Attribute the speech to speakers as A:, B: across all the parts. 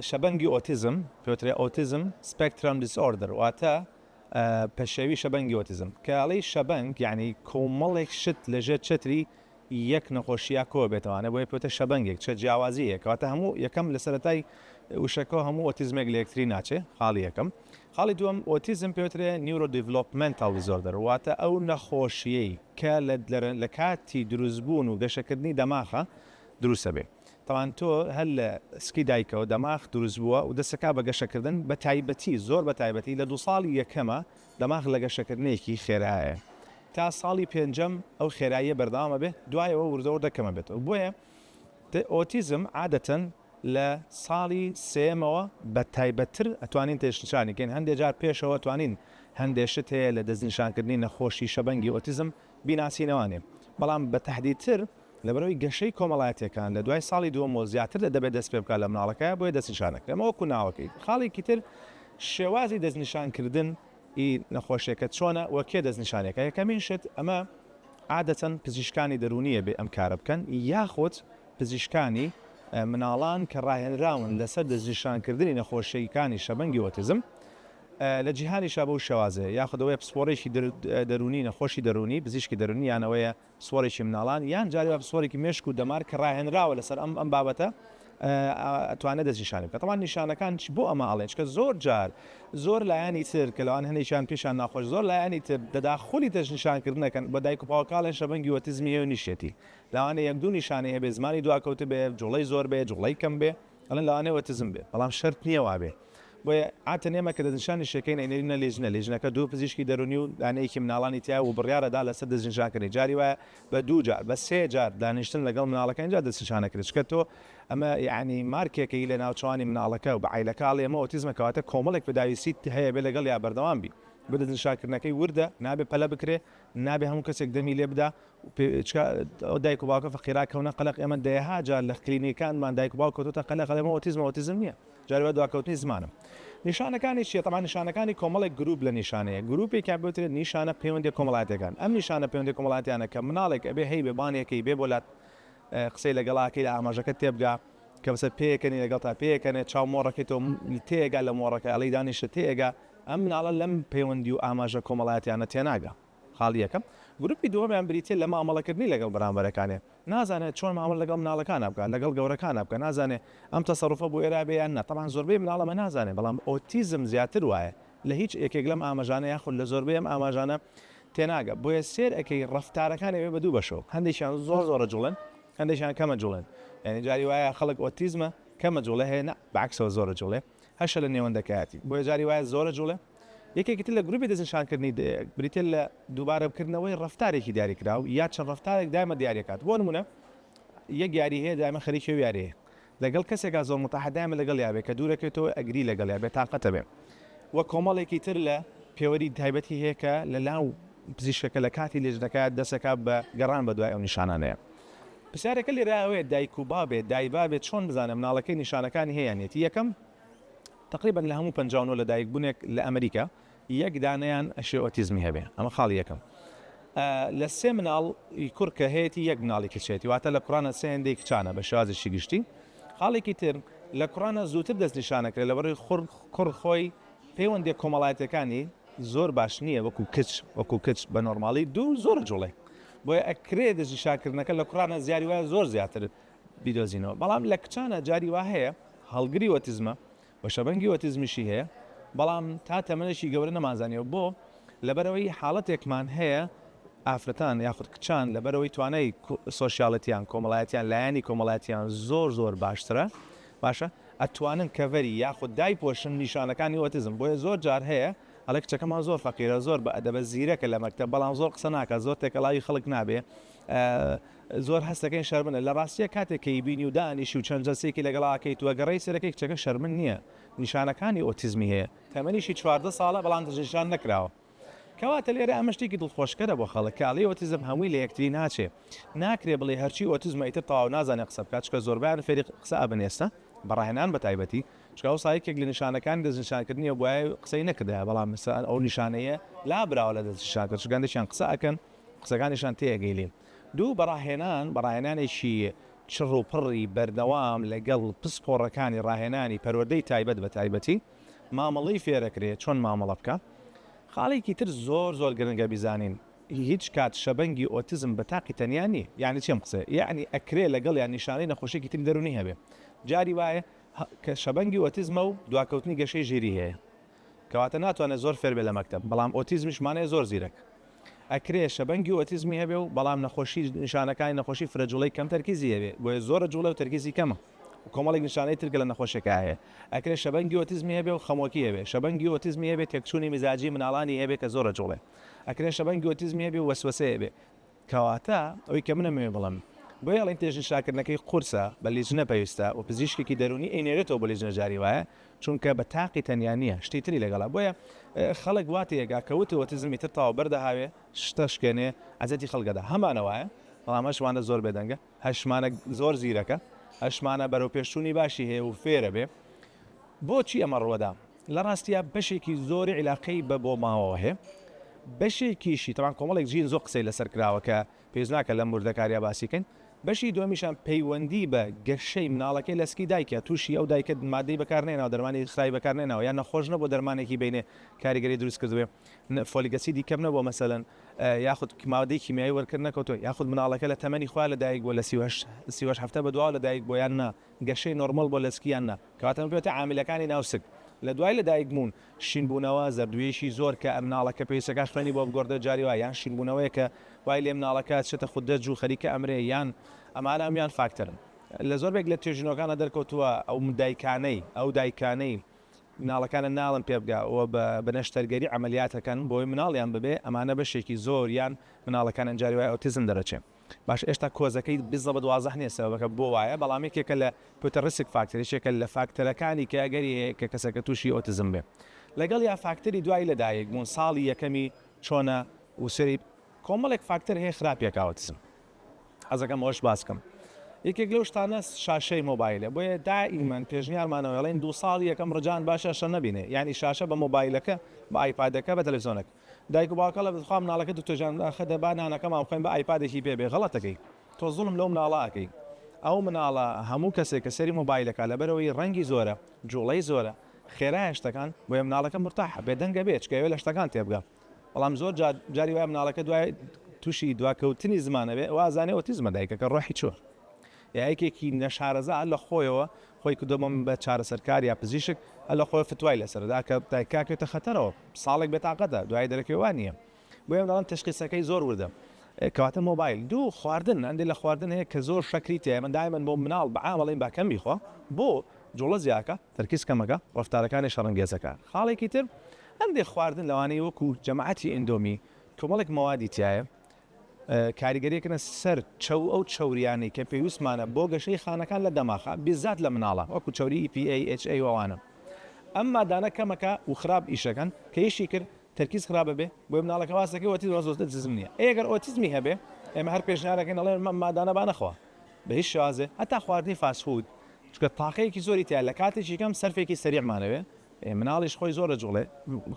A: شەبەنگی ئۆتیزم پێوترێ ئۆتیزم سپێکترم دیسۆردر واتە پێشەوی شەبەنگی ئۆتیزم کەڵی شەبەنگ یعنی کۆمەڵێک شت لەژێر چتری یەک نەخۆشیە کۆ بێتوانە بۆیە پێوتە شەبەنگێک چە جیاوازیە کەواتە هەموو یەکەم لە سەرەتای وشەکە هەموو ئۆتیزمێک لە یەکتری ناچێ خاڵی یەکەم خاڵی دووەم ئۆتیزم پێوترێ نیورۆ دیڤلۆپمنتال دیزۆردەر واتە ئەو نەخۆشیەی کە لە کاتی دروستبوون و گەشەکردنی دەماغە دروستە بێ تاوان تۆ هەر لە سکی دایکەوە دەماغ دروست بووە و دەسەکا بە گەشەکردن بە تایبەتی زۆر بە تایبەتی لە 2 ساڵی یەکەمە دەماغ لە گەشەکردنێکی خێرایە تا ساڵی پێنجەم ئەو خێراییە بەردەوامە بێ دوایەوە وردەوە دەکەمە بێتەوە بۆیە ئۆتیزم عادەتەن لە ساڵی سێمەوە بە تایبەتتر ئەتوانین تێشنشانی کەین هەندێک جار پێشەوە توانین هەندێشت هەیە لە دەستنیشانکردنی نەخۆشی شەبەنگی ئۆتیزم بیناسیینەوانێ بەڵام بە تەحدیدتر لەبەرەوەی گەشەی کۆمەڵایەتەکان لە دوای ساڵی دووەمەوە زیاتر دەبێت دەست پێ بکات لە مناڵەکە بۆیە دەستنیشانەکە ئەمە وەکو ناوەکەی خاڵێکی تر شێوازی دەستنیشانکردن نەخۆشیەکە چۆنە وە کێ دەستنیشانەکە یەکەمین شت ئەمە عادەتەن پزیشکانی دەرونیە بێ ئەم کارە بکەن یاخود پزیشکانی مناڵان کە ڕاهێنراون لەسەر دەستنیشانکردنی نەخۆشیەکانی شەبەنگی ئۆتیزم لە جیهانی شابە و شێوازەیە یاخودەوەی پسپۆرێکی دەرونی نەخۆشی دەرونی پزیشکی دەرونی یانەوەیە پسپۆرێکی مناڵان یان جاری پسپۆرێکی مێشک و دەمار کە ڕاهێنراوە لەسەر ئەم بابەتە ئەتوانێت دەستنیشانی بکات تەمان نیشانەکان بۆ ئەمە ئاڵێن کە زۆر جار زۆر لایانی تر کە لەوان هەندێکیان پێشان ناخۆش زۆر لایانی تر دەداخۆلی دەستنیشانکردنەکەن بە دایک و باوکاڵێن شەبەنگی ئۆتیزمی و نیشێتی لەوانەیە یەک دوو نیشانەیە بێ زمانی دواکەوتە بێ جوڵەی زۆر بێ جوڵەی کەم بێ ئەڵێن لەوانەیە ئۆتیزم بێ بەڵام شەرت نییە وا بێ بۆیە عاتە نێمە کە دەستنیشانی شەکەین ئەینێنە لێژنەکە دوو پزیشکی دەرونی و دانەیەکی مناڵانی تیا و بڕیارەدا لەسەر دەستنیشانکردنی جاری وایە بە 2 جار بە 3 جار دانیشتن لەگەڵ مناڵەکە اینجا دەستنیشانەکرێت چکە تۆ ئەمە یعنی مارکێکەی لە ناوچوانی مناڵەکە و بە عیلەکاڵی ئەمە ئۆتیزمە کەواتە کۆمەڵێک پێداویسیت هەیە بێ لەگەڵ یا بەردەوام بی بە دەستنیشانکردنەکەی وردە نابێ پەلە بکرێ نابێ هەموو کەسێک دەمی لێ بدا دایک و باوکە فەقیراکەونە قەلق ئێمە دەیەها جار لە کلینیکانمان دایک و باوکەوتە قەلق ئەمە ئۆتیزم نییە جارێ دواکەوتنی زمانم نیشانەکانی چیە تەمان نیشانەکانی کۆمەڵێک گروپ لە نیشانەیە گروپێکیان بێترێت نیشانە پەیوەندی کۆمەڵایەتەکان ئەم نیشانە پەیوەندی کۆمەڵایەتیانە کە مناڵێک ئەبێ هەی بێ بانێکی بێ بۆلات قسەی لەگەڵاکەی لە ئاماژەکە تێبگا کە بەسەر پێکەنی لەگەڵ تا پێکەنێت چاو مۆڕەکەی تۆ تێگا لە مۆڕەکە ئەڵی دانیشە تێگا ئەم مناڵە لەم پەیوەندی و ئاماژە کۆمەڵایەتیانە تێناگا خاڵی یەکەم گروپی دووەمیان بریتێ لە مامەڵەکردنی لەگەڵ بەرامبەرەکانێ نازانێت چۆن مامەڵ لەگەڵ مناڵەکان بکات لەگەڵ گەورەکان بکە نازانێت ئەم تەسەڕوفە بۆ ئێرا بێیان نە تەمان زۆربەی مناڵەمە نازانێت بەڵام ئۆتیزم زیاتر وایە لە هیچ یەکێک لەم ئاماژانە یاخود لە زۆربەی ئەم ئاماژانە تێناگە بۆیە سێر ئەەکەی ڕەفتارەکانی بێ بە دوو بەشەوە هەندێکیان زۆر جوڵن هەندێکیان کەمە جوڵن یعنی جاری وایە خەڵک ئۆتیزمە کەمە جوڵێ هەیە نە بەعکسەوە زۆرە جوڵێ هەشە لە نێوەندەکەیاتی بۆیە جاری وایە زۆرە جوڵێ یەکێکی تر لە گروپی دەستنیشانکردنی بریتێ لە دووبارەکردنەوەی ڕەفتارێکی دیاریکراو یا چەند ڕەفتارێک دایمە دیاریکات بۆ نمونە یەک یاری هەیە دایمە خەریکی یاریەیە لەگەڵ کەسێکا زۆر متەحەدایمە لەگەڵ یابێ کە دوورەکەوێتەوە ئەگری لەگەڵ یابێت تااقەتە بێ وە کۆمەڵێکی تر لە پێوەری تایبەتی هەیە کە لە لاو پزیشکەکە لە کاتی لێژنەکە دەسەکە بە گەڕان بە دوای ئەو نیشانانەیە پرسیارەکە لێرایەوەیە دایک و بابێت دایبابێت چۆن بزانە مناڵەکەی نیشانەکانی هەیەنێتی یەکەم تقریبا لە هەموو 59 لە دایک بوونێک لە ئەمریکا یەک دانیان ئەشێ ئۆتیزمی هەبێ ئەمە خاڵی یەکەم لە سێ مناڵ کوڕکە هەیەی یەک مناڵی کچێتی واتە لە کوڕانە سێ هێندەی کچانە بە شازێکی گشتی خاڵێکی تر لە کوڕانە زووتر دەستنیشانەکرێت لەبەڕی کوڕ خۆی پەیوەندی کۆمەڵایەتەکانی زۆر باش نییە وەکو کچ بە نۆرماڵی دوو زۆر جوڵێ بۆیە ئەکرێ دەستنیشانکردنەکە لە کوڕانە زیاری وایە زۆر زیاتر بیدۆزینەوە بەڵام لە کچانە جاری وا هەیە هەڵگری ئۆتیزمە و شەبەنگی ئۆتیزمیشی هەیە بەڵام تا تەمەنێکی گەورە نەمازانیەوە بۆ لەبەرەوەی حاڵەتێکمان هەیە ئافرەتان یاخود کچان لەبەرەوەی توانای سۆشیاڵەتیان کۆمەڵایەتیان لایەنی کۆمەڵایەتیان زۆر باشترە باشە ئەتوانن کەڤەری یاخود دایپۆشن نیشانەکانی ئۆتیزم بۆیە زۆر جار هەیە هەڵێک کچەکەمان زۆر فەقیرە زۆر بە ئەدەبە زیرەکە لە مەکتەب بەڵام زۆر قسە ناکات زۆر تێکەڵاوی خەڵک نابێ زۆر هەستەکەی شەرمنە لە ڕاستیە کاتێکی بینی و دانیشی و چەند جەلسەیەکی لەگەڵاکەی تووەگەڕی سەرەکەی کچەکە شەرمن نییە نیشانەکانی ئۆتیزمی هەیە تەمەنیشی 14 ساڵە بەڵام دژنیشان نەکراوە کەواتە لێرە ئەمە شتێکی دڵخۆشکەرە بۆ خەڵکاڵی ئۆتیزم هەمووی لە یەکتری ناچێ ناکرێ بڵێ هەرچی ئۆتیزمە ئیتر تەواو نازانێ قسە بکات چکە زۆربیان فێری قسە ئەبنێستە بەڕاهێنان بە تایبەتی چکە ئەو سایەکێک لە نیشانەکانی دەستنیشانکردنیە بۆیە قسەی نەکردایە بەڵام مثلا ئەو نیشانەیە لابراوە لە دەستنیشانکرد چگەندێکیان قسە ئەکەن قسەکانیشان تێگەیلین دوو بەڕاهێنانێکی چڕ و پڕی بەردەوام لەگەڵ پسپۆڕەکانی ڕاهێنانی پەروەردەی تایبەت بە تایبەتی مامەڵەی فێرەکرێت چۆن مامەڵە بکە. خاڵێکی تر زۆر گرنگە بیزانین هیچ کات شەبەنگی ئۆتیزم بە تاقی تەنیا نیە، یعنی چێم قسە، یعنی ئەکرێ لەگەڵ یان نیشانەی نەخۆشێکی تر دەرونی هەبێ. جاری وایە کە شەبەنگی ئۆتیزمە و دواکەوتنی گەشەی ژیری هەیە کەواتە ناتوانێت زۆر فێر بێ لە مەکتەب، بەڵام ئۆتیزمیشمانەیە زۆر زیرەک. ئەکرێ شەبەنگی ئۆتیزمی هەبێ و بەڵام نەخۆشی نیشانەکانی نەخۆشی فرەجوڵەی کەم تەرکیزی هەبێ، بۆیە زۆرە جوڵە و تەرکیزی کەمە. کۆمەڵێک نیشانەی ترگە لە نەخۆشیەکە هەیە. ئەکرێ شەبەنگی ئۆتیزمی هەبێ و خەمۆکی هەبێ، شەبەنگی ئۆتیزمی هەبێ تێکچوونی مزاجی مناڵانی هەبێ کە زۆرە جوڵێ. ئەکرێ شەبەنگی ئۆتیزمی هەبێ و وەسوەسە هەبێ. کەواتە ئەوەی کە منەمەوێ بڵم بۆیە ئەڵێن تێژنیشانکردنەکەی قورسە بە لیژنە پێویستە و پزیشکێکی دەرونی ئەینێرێتەوە بە لیژنە جاری وایە، چونکە بە تاقی تەنیا نییە، شتی تری لەگەڵا. بۆیە خەڵک واتەیەگا کەوت ئۆتیزمی تر تاوە بەردەهاوێ شتە شکێنێ ئەزەتی خەڵگەدا هەمانەوەیە، بەڵام هەشمانە زۆر بێدەنگە، هەشمانە زۆر زیرەکە، هەشمانە بەرەو پێشچوونی باشی هەیە و فێرە بێ. بۆچی ئەمە ڕوەدا؟ لە ڕاستیە بەشێکی زۆری عیلاقەی بە بۆ ماوەوە هەیە، بەشێکیشی تەوان کۆمەڵێک ژین زۆر قسەی لەسەر کراوە کە پێویست ناکە لەم وردەکاریە باسیکەین. بەشی دووەمیشان پەیوەندی بە گەشەی مناڵەکەی لەسکی دایکە تووشی ئەو دایکە مادەی بەکارنێنەوە، دەرمانی خراي بەکارنێنەوە، یان نەخۆش نەبوو دەرمانێکی بینێ کاریگەری دروست کردوێ، فۆلیک ئەسیدی کەم نەبووە مەسەلەن، یاخود مادەی کیمیایی وەرکرد نەکەوتووە، یاخود مناڵەکە لە تەمەنی خوا لە دایک بۆ لە 38 هەفتە بەدواوە لە دایک بۆ یان نا گەشەی نۆرمەل بۆ لەسکییان نا، کەواتە بێتە عاملەکانی ناوسک لە دوای لە دایک بوون شینبوونەوە زەردوێشی زۆر کە ئەم مناڵەکە پێویستەکەش خوێنی بۆ بگۆڕدە جاری وایە، یان شینبوونەوەیە کە وای لێ مناڵەکە چێتە خوددەج و خەریکە ئەمرێ، یان ئەمانە ئەمیان فاکتەرن. لە زۆربێک لە توێژینەوەکانە دەرکەوتووە ئەو دایکانەی مناڵەکانە ناڵم پێ بگا ئەوە بە نەشتەرگەری عملیاتەکەن بۆی مناڵیان ببێ، ئەمانە بەشێکی زۆر یان مناڵەکان جاری وایە ئۆتیزم دەرەچێ. باش ئێستا کۆزەکەی بزە بە 12 نیە سەبەکە بۆ وایە، بەڵام یەکێکە لە پوتە ڕسک فاکتەرێکێکە لە فاکتەرەکانی کە ئەگەری کە کەسەکە تووشی ئۆتیزم بێ. لەگەڵ یا فاکتەری دوای لە دایک بوون ساڵی یەکەمی چۆنە وسری کۆمەڵێک فاکتەر هەیە خراپیەکە ئۆتیزم. حەزەکەم ئەوەش باسکەم. یەکێک لەو شتانە شاشەی مۆبایلە، بۆیە دائیمەن پێشنیارمانەوەڵێن 2 ساڵی یەکەم ڕجان باشە شە نەبینێ، یعنی شاشە بە مۆبایلەکە بە ئایپادەکە بە تەلەڤیزۆنەکە. دایک و باوکە لە بخوام مناڵەکە دو تۆژانخە دەبا نانەکەمان بخۆین بە ئایپادێکی پێبێ، غەڵەتەکەی تۆ زوڵم لەو مناڵەکەی. ئەو مناڵە هەموو کەسێک کە سەری مۆبایلەکە لەبەرەوەی ڕەنگی زۆرە، جوڵەی زۆرە، خێرایە شتەکان بۆیە مناڵەکە مرتاحە بێدەنگە بێت چکەوێ لە شتەکان تێبگا. بەڵام زۆر جاری وایە مناڵەکە دوای تووشی دواکەوتنی زمانە بێ وازانێ ئۆتیزمە دایکەکە ڕۆحی چۆ. یەکێکی نەشارەزا لە خۆیەوە خۆی کدۆمە بە چارەسەرکار یا پزیشک لە خۆی فتوای لەسەردا کە دایکاکێتە خەتەرەوە ساڵێک بێتاقەتە دوای دەرەکەوان نییە. بۆیە داڵم تشخیصەکەی زۆر وردە. کەواتە مۆبایل دوو خواردن ئەندێ لە خواردن هەیە کە زۆر شەکری تێ من دایمەن بۆ مناڵ بەعامەڵین باکەم بیخوا بۆ جوڵە زیاکە تەرکیز کەمەکە ڕفتارەکانی شەڕەنگێزەکە. خاڵێکی تر ئەندێ خواردن لەوانەیە وەکو جەماعەتی ئەندۆمی کۆمەڵێک مەوادی تایە کاریگەریەکەنە سەر ئەو چەوریانی کە پێویستمانە بۆ گەشەی خانەکان لە دەماخە بیزات لە مناڵە وەکو چەوری EPA HA وانە. ئەمما دانە کەمەکە و خراپ ئیشەکەن کە یشی کرد تەرکیز خراپە بێ بۆی مناڵەکە واسەکەی ئۆتیزم زۆر دەزم نییە. ئەگەر ئۆتیزمی هەبێ ئێمە هەر پێشنیارەکەین ئەڵێن مادانە با نەخوا بە هیچ شازێ هەتا خواردنی فاسفود چکە تاقەیەکی زۆری تیا لە کاتێکی کەم سەرفێکی سەریعمانەوێ مناڵیش خۆی زۆرە جوڵێ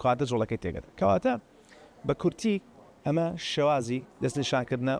A: خاتە جوڵەکەی تێگەێت. کەواتە بە کورتی ئەمە شێوازی دەستنیشانکردنە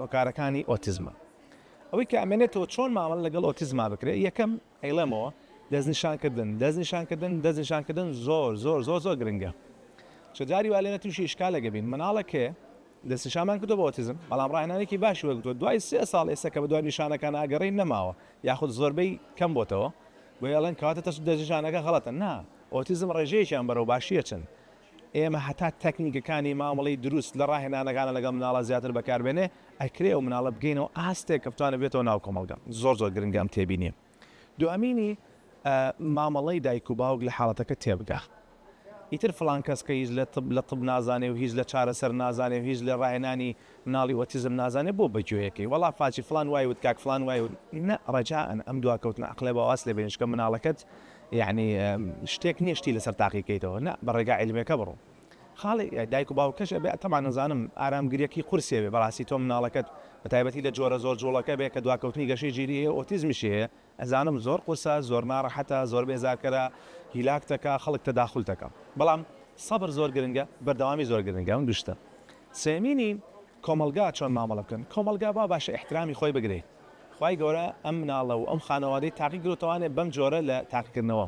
A: وەکارەکانی ئۆتیزمە. ئەوەی کە ئەمێنێتەوە چۆن مامەڵ لەگەڵ ئۆتیزما بکرێت یەکەم ئەیڵێمەوە دەستنیشانکردن زۆر گرنگە. چجاری وا لێنە تووشی ئیشکالێکە بین مناڵەکێ دەستنیشانمان کردو بە ئۆتیزم بەڵام ڕاهێنانێکی باشی وەرگرتووە دوای 3 ساڵ ئێستا کە بە دوای نیشانەکان ئاگەڕی نەماوە یاخود زۆربەی کەم بۆتەوە بۆ ئەڵێن کەواتە دەستنیشانەکە غەڵەتە نا ئۆتیزم ڕێژەیەکیان بەرەو باشیە چن. ئێمە هەتا تەکنیکەکانی مامەڵی دروست لە ڕاهێنانەکانە لەگەڵ مناڵە زیاتر بەکاربێنێ ئەکرێ و مناڵە بگەینەوە ئاستێک کە بتوانە بێتەوە ناو کۆمەڵگە زۆر گرنگام تێبینێ. دوامینی مامەڵەی دایک و باوک لە حاڵەتەکە تێبگا. ئیتر فڵان کەس کە هیچ لە طب نازانێ و هیچ لە چارەسەر نازانێ و هیچ لە ڕاهێنانی مناڵی ئۆتیزم نازانێ بۆ بەگوێیەکەی وەڵا فاچی فلان وای وت کاک فلان وای نە ڕەجاءن ئەم دواکەوتنە عەقڵێ بە واس لێ بێنشکە مناڵەکەت یعنی شتێک نیشتی لەسەر تاقیکەیتەوە نە بە ڕێگا عیلمەکە بڕۆ. خاڵی دایک و باوکەش ئەبێ تەمان نەزانم ئارامگریەکی قورسێ بێ بەڕاستی تۆ مناڵەکەت بە تایبەتی لە جۆرە زۆر جوڵەکە بێ کە دواکەوتنی گەشەی ژیری هەیە ئۆتیزمیش هەیە ئەزانم زۆر قورسە زۆر ناڕەحەتە زۆر بێزارکەرە هیلاکتەکە خەڵک تەداخولتەکە بەڵام سەبر زۆر گرنگە بەردەوامی زۆر گرنگە اون دوشتە. سێمینی کۆمەلگا چۆن مامەڵە بکەن کۆمەلگا با باشە احترامی خۆی بگرێت خی گەورە ئەم مناڵە و ئەم خانەوادەی تاقیگرتوانێ بەم جۆرە لە تاقیکردنەوە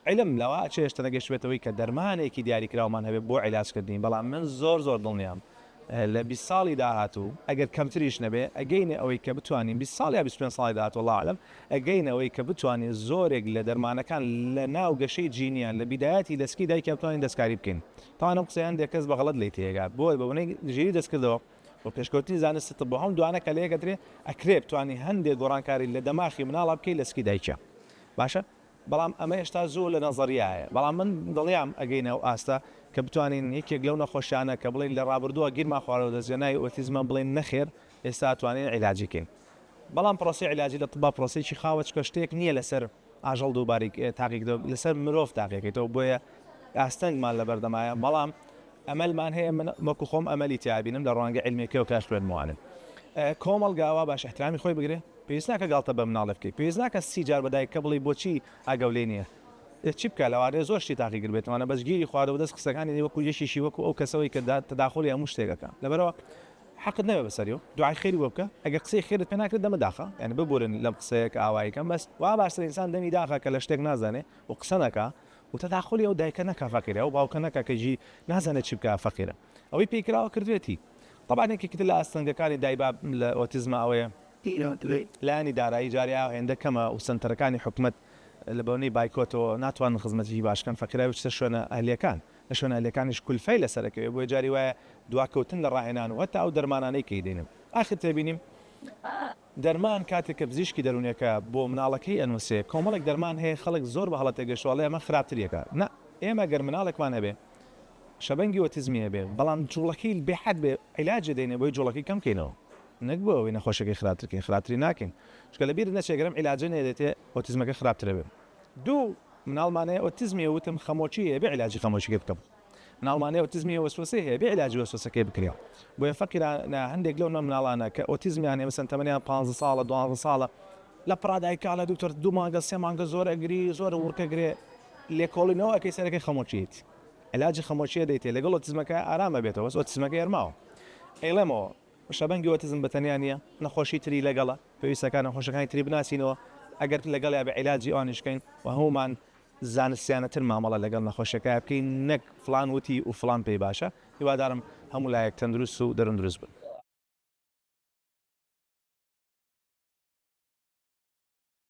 A: علم لەوە چێشتە نەگەشتێتەوەی کە دەرمانێکی دیاریکراومان هەبێت بۆ عیلاسکردنی بەڵام من زۆر دڵنیام لە 20 ساڵی داهاتوو ئەگەر کەمتریش نەبێ ئەگەینە ئەوەی کە بتوانین 20 ساڵ یا 25 ساڵی داهات وڵڵا عەلەم ئەگەینەوەی کە بتوانین زۆرێک لە دەرمانەکان لە ناو گەشەی جینیان لە بیدایەتی دەستکی دایکە بتوانین دەستکاری بکەین تاوانم قسەیان دێکەس بەغەڵەت لی تێگات بۆی بەونەی ژیری دەستکردەوە بۆ پێشکەوتی زانست بۆ هەم دوانە کە لەیەکەترێ ئەکرێ بتوانانی هەندێک گۆڕانکاری لە دەماخی مناڵە بکەی لەسکی دایکە باشە بەڵام ئەمە هێشتا زۆر لە نەزەریایە بەڵام من دڵیام ئەگەینە و ئاستا کە بتوانین یەکێک لەو نەخۆشیانە کە بڵین لە ڕابردووە گیرما خوارەوە دەستێنای ئۆتیزمە بڵێن نەخێر ئێستا توانین عیلاجیکەین بەڵام پرۆسی عیلاجی لە طبا پرۆسێکی خاوە چکە شتێک نییە لەسەر ئاژەڵ دووباری تاقیکردەوە لەسەر مرۆڤ تاقیەکەیتەوە بۆیە ئاستەنگمان لە بەردەمایە بەڵام ئەمەلمان هەیە من وەکو خۆم ئەمەلی تیابینم لە ڕوانگە علمیەکە و کاشوێنموانن کۆمەڵ گاوا باش احترامی خۆی بگرێ پێویست ناکە گاڵتە بە مناڵە بکەیت پێویست ناکە 30 جار بەدایک کە بڵی بۆچی ئاگەولێ نییە چی بکە لەوارێ زۆر شتی تاقیگر بێتوانە بەشگیری خوارەوە دەست قسەکانی وەکو یەشیشی وەکو ئەو کەسەوەی کە تداخلی هەموو شتێکەکە لەبەرەوە حەقت نەبێ بەسەریەوە دوعای خێری بۆ بکە ئەگەر قسەی خێرت پێ ناکرێت دەمە داخە یعنی ببورن لەم قسەیەک ئاواییکەم بەس وا باشتر ئینسان دەمی داخە کە لە شتێک نازانێ و قسە نەکە و تداخلی ئەو دایکە نەکا فەقیرە و باوکە نەکە کەژی نازانێت چی بکە فەقیرە ئەوەی پێیکراوە کردوێتی طبعا یەکێکتر لە ئاستەنگەکانی دایباب لە ئۆتیزمە ئەوەیە لانی دارایی جاریا هێندە کەمە و سنتەرەکانی حکومت لە بەونەی بایکۆتەوە ناتوانن خزمەتی باشکەن فەقیرای وچتە شوێنە ئەهلیەکان لە شوێنە ئەهلیەکانیش کولفەی لەسەرەکەوێ بۆ جاری وایە دواکەوتن لە ڕاهێنان و هەتا ئەو دەرمانانەی کە دێنن ئاخر تێبینیم دەرمان کاتێک کە پزیشکی دەرونیەکە بۆ مناڵەکەی ئەنووسێ کۆمەڵێک دەرمان هەیە خەڵک زۆر بە هەڵەتە گەشتوڵێ ئەمە خراپتریەکە نه ئێمە گەر مناڵێکمان هەبێ شەبەنگی ئۆتیزمیە بێ بەڵام جوڵەکەی بێحەد بێ عیلاجە دێنێ بۆی جوڵەکەی کەم کەینەوە نەک بۆ ئەوەی نەخۆشەکەی خراپترکەین خراپتری ناکەین چکە لەبیر نەچێگەرم عیلاجە نێدێتێ ئۆتیزمەکە خراپترە بێ دوو مناڵمانەیە ئۆتیزمی وتم خەمۆچی هەیە بێ عیلاجی خەمۆچیەکە بکەم مناڵمانەیە ئۆتیزمی وەسوسە هەیە بێ عیلاجی وەسوسەکەی بکرێەوە بۆیە فەقیرانە هەندێک لەو مناڵانە کە ئۆتیزمیان هەیە مەسەن تەمەنیان 15 ساڵە 12 ساڵە لە پرادایکا لە دوکتۆر 2 مانگە 3 مانگە زۆر ئەگری زۆر وڕکەگرێ لێکۆڵینەوە ئەەکەی سەرەکەی خەمۆچیت عیلاجی خەمۆچیە دەیتێ لەگەڵ ئۆتیزمەکە ئارامە بێتەوە بەس ئۆتیزمەکە یەرماوە ئەیڵێمەوە شەبەنگی ئۆتیزم بەتەنیا نیە نەخۆشی تری لەگەڵە پێویستەکان نەخۆشەکانی تری بناسینەوە ئەگەر لەگەڵ یا بە عیلاجی ئەوانیشکەین و هەمومان زانستیانەتر مامەڵە لەگەڵ نەخۆشەکە بکەین نەک فلان وتی و فلان پێی باشە هیوادارم هەموو لایەک تەندروست و دەرەندروست بن